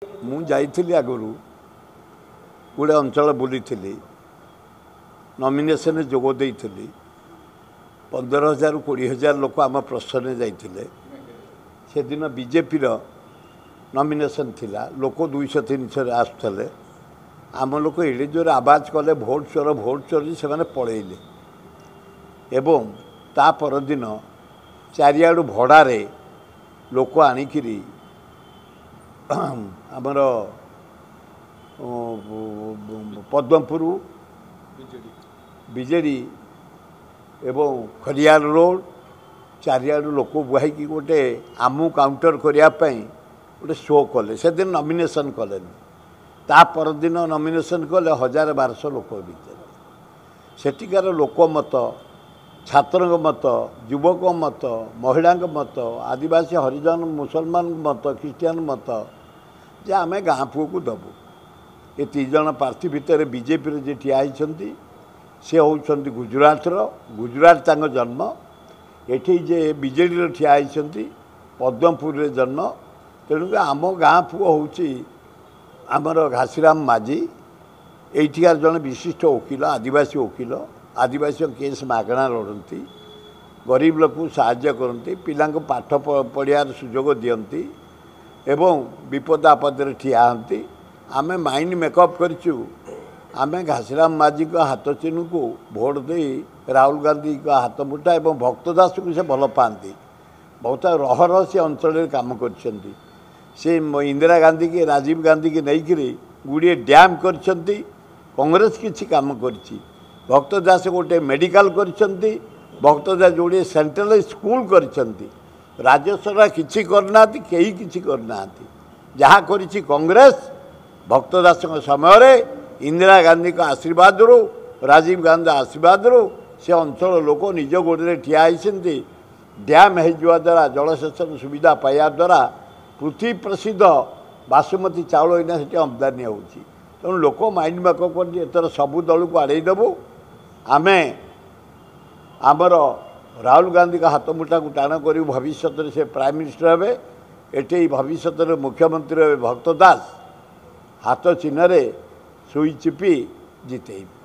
ମୁଁ ଯାଇଥିଲି ଆଗରୁ गोटे अंचल बुली नॉमिनेशन जोग देइथिली 15,000 20,000 लोक आम प्रश्न जाइथिले से दिन बीजेपी रो नॉमिनेशन थिला लोक 200-300 आसुले आम लोक एडे जोर आवाज कले भोट चोर से माने पळेइले एवं ता परदिन चारियाडू भड़ारे लोक आनिकिरी आमर पद्मपुर बीजेडी एवं खरियार रोड चारियाडू लोक बुहाई गोटे आमू काउंटर करने गोटे शो कले से दिन नॉमिनेशन कले ता परदिन नॉमिनेशन कले 1,000-1,200 लोक भीतर सेठिकार लोक मत छात्र मत युवक मत महिला मत आदिवासी हरिजन मुसलमान मत ख्रीस्टियान मत जे आम गाँ पुओ को दबू ये 3 जन प्रार्थी भितर बीजेपी जे ठिया होती से होती गुजरात जन्म एठी जे बीजेडी ठिया होती पद्मपुर जन्म तेणुक आम गाँ पुओ हूँ आमर घासीराम माझी एठिकार जन विशिष्ट वकिल आदिवासी केस मागणा लड़ती गरीब लोक साहाय्य करती पिला पाठ पढ़ार सुजोग दियंती एवं विपद आपद ठिया होती आमे माइंड मेकअप करूँ आम घासीराम माझी को हाथ चिन्ह को भोट दे राहुल गांधी को हाथ मुठा एवं भक्तदास को से भल पाती बहुत रहर से अंचल काम कर इंदिरा गांधी की राजीव गांधी की नहींकि गुड़िए डैम कर कांग्रेस किसी काम कर भक्तदास गोटे मेडिकल कर भक्तदास जोड़े सेंट्रल स्कूल कर राज्य सरकार किसी करना कहीं किसी करना जहाँ करी कांग्रेस भक्तदास समय रे इंदिरा गांधी का आशीर्वाद रो राजीव गांधी आशीर्वाद रो से अंचल लोक निज गोड़े ठिया होती डैम हो द्वारा जलसेचन सुविधा पाइबा द्वारा पृथ्वी प्रसिद्ध बासुमती चाउल इना से आमदानी होती तेणु लोक माइंड मेकअप कर एथर सबू दल को आड़े देबू आमे आमर राहुल गांधी का हाथ मुठा को टाण कर भविष्य से प्राइम मिनिस्टर हे एटे भविष्य मुख्यमंत्री भक्तदास हाथ चिन्ह सुई चिपी जितेबे।